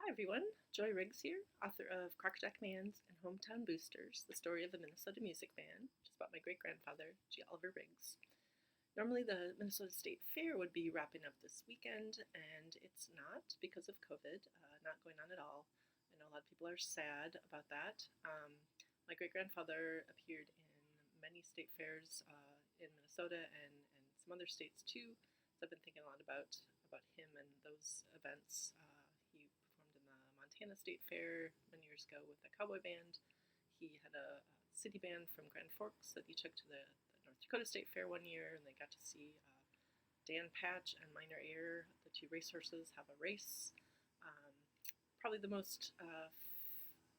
Hi everyone, Joy Riggs here, author of Crockjack Man's and Hometown Boosters, the story of the Minnesota Music Band, which is about my great-grandfather, G. Oliver Riggs. Normally the Minnesota State Fair would be wrapping up this weekend, and it's not because of COVID, not going on at all. I know a lot of people are sad about that. My great-grandfather appeared in many state fairs in Minnesota and some other states too, so I've been thinking a lot about him and those events. He performed in the Montana State Fair many years ago with a cowboy band. He had a city band from Grand Forks that he took to the North Dakota State Fair one year, and they got to see Dan Patch and Minor Air, the two racehorses, have a race. Probably the most,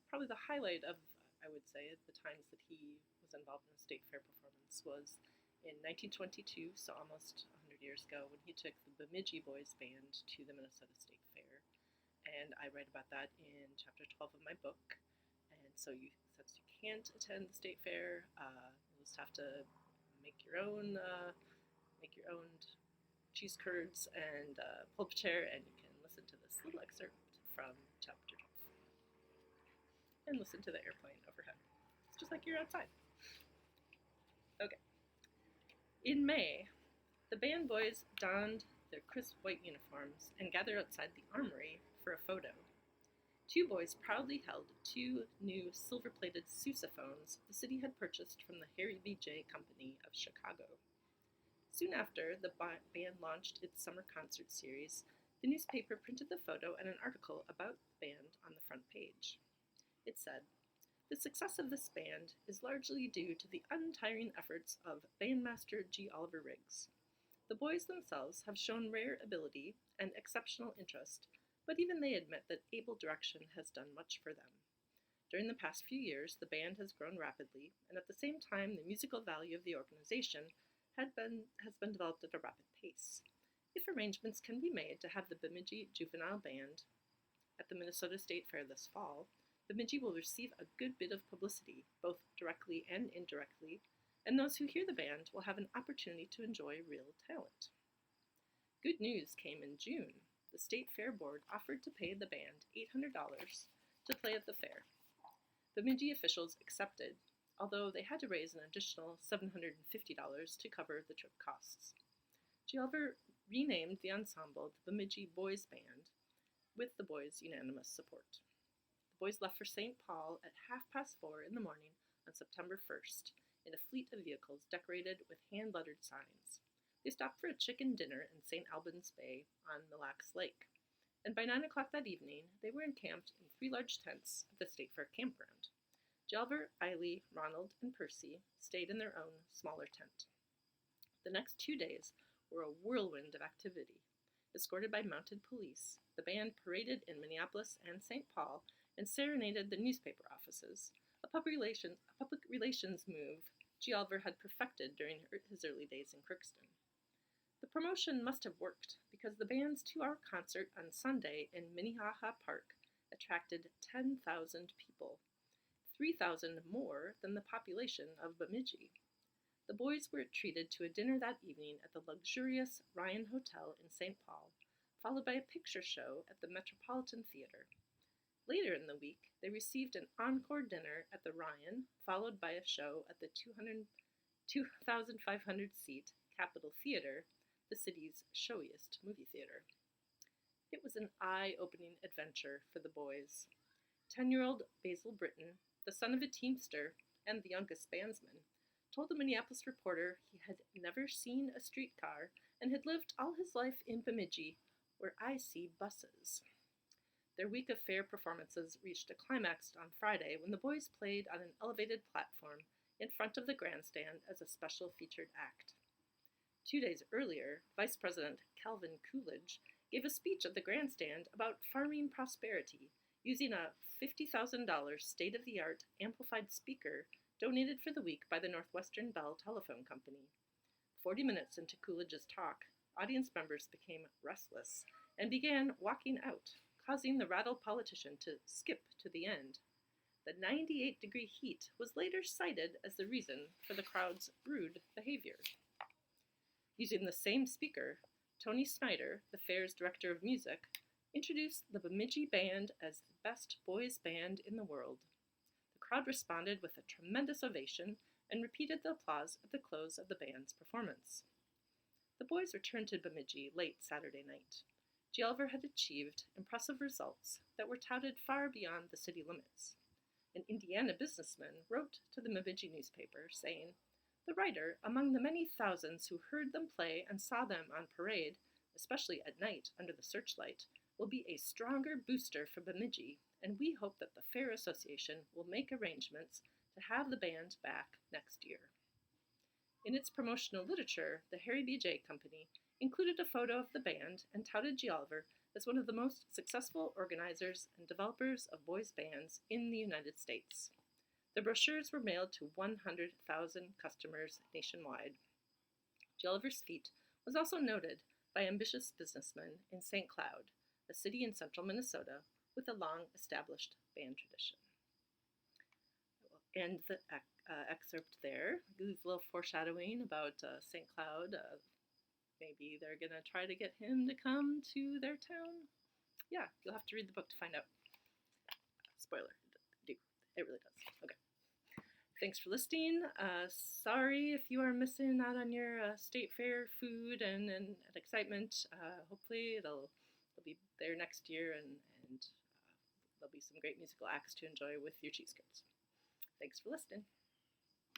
probably the highlight of, I would say, the times that he was involved in a state fair performance was in 1922, so almost 100 years ago, when he took the Bemidji Boys Band to the Minnesota State Fair. And I write about that in chapter 12 of my book. And so since you can't attend the state fair, you'll just have to make your own cheese curds and pull up a chair, and you can listen to this little excerpt from chapter 12. And listen to the airplane overhead. It's just like you're outside. Okay. In May, the band boys donned their crisp white uniforms and gathered outside the armory for a photo. Two boys proudly held two new silver-plated sousaphones the city had purchased from the Harry B. J. Company of Chicago. Soon after, the band launched its summer concert series. The newspaper printed the photo and an article about the band on the front page. It said, "The success of this band is largely due to the untiring efforts of bandmaster G. Oliver Riggs. The boys themselves have shown rare ability and exceptional interest, but even they admit that able direction has done much for them. During the past few years, the band has grown rapidly, and at the same time, the musical value of the organization has been developed at a rapid pace. If arrangements can be made to have the Bemidji Juvenile Band at the Minnesota State Fair this fall, Bemidji will receive a good bit of publicity, both directly and indirectly, and those who hear the band will have an opportunity to enjoy real talent." Good news came in June. The State Fair Board offered to pay the band $800 to play at the fair. Bemidji officials accepted, although they had to raise an additional $750 to cover the trip costs. G. Oliver renamed the ensemble the Bemidji Boys Band, with the boys' unanimous support. The boys left for St. Paul at 4:30 in the morning on September 1st in a fleet of vehicles decorated with hand-lettered signs. They stopped for a chicken dinner in St. Albans Bay on Mille Lacs Lake, and by 9 o'clock that evening, they were encamped in 3 large tents at the State Fair campground. Jalver, Eiley, Ronald, and Percy stayed in their own smaller tent. The next 2 days were a whirlwind of activity. Escorted by mounted police, the band paraded in Minneapolis and St. Paul and serenaded the newspaper offices, a public relations move G. Oliver had perfected during his early days in Crookston. The promotion must have worked, because the band's 2-hour concert on Sunday in Minnehaha Park attracted 10,000 people, 3,000 more than the population of Bemidji. The boys were treated to a dinner that evening at the luxurious Ryan Hotel in St. Paul, followed by a picture show at the Metropolitan Theater. Later in the week, they received an encore dinner at the Ryan, followed by a show at the 2,500-seat Capitol Theater, the city's showiest movie theater. It was an eye-opening adventure for the boys. 10-year-old Basil Britton, the son of a teamster and the youngest bandsman, told the Minneapolis Reporter he had never seen a streetcar and had lived all his life in Bemidji, where I see buses. Their week of fair performances reached a climax on Friday when the boys played on an elevated platform in front of the grandstand as a special featured act. 2 days earlier, Vice President Calvin Coolidge gave a speech at the grandstand about farming prosperity using a $50,000 state-of-the-art amplified speaker donated for the week by the Northwestern Bell Telephone Company. 40 minutes into Coolidge's talk, audience members became restless and began walking out, causing the rattled politician to skip to the end. The 98-degree heat was later cited as the reason for the crowd's rude behavior. Using the same speaker, Tony Snyder, the fair's director of music, introduced the Bemidji Band as the best boys' band in the world. The crowd responded with a tremendous ovation and repeated the applause at the close of the band's performance. The boys returned to Bemidji late Saturday night. Gialver had achieved impressive results that were touted far beyond the city limits. An Indiana businessman wrote to the Bemidji newspaper saying, "The writer, among the many thousands who heard them play and saw them on parade, especially at night under the searchlight, will be a stronger booster for Bemidji, and we hope that the Fair Association will make arrangements to have the band back next year." In its promotional literature, the Harry B.J. Company included a photo of the band and touted Gialver as one of the most successful organizers and developers of boys' bands in the United States. The brochures were mailed to 100,000 customers nationwide. Gialver's feat was also noted by ambitious businessmen in St. Cloud, a city in central Minnesota with a long-established band tradition. I will end the excerpt there. Gives a little foreshadowing about St. Cloud. Maybe they're going to try to get him to come to their town. Yeah, you'll have to read the book to find out. Spoiler, it really does. Okay. Thanks for listening. Sorry if you are missing out on your state fair food and excitement. Hopefully they'll be there next year and there'll be some great musical acts to enjoy with your cheese curds. Thanks for listening.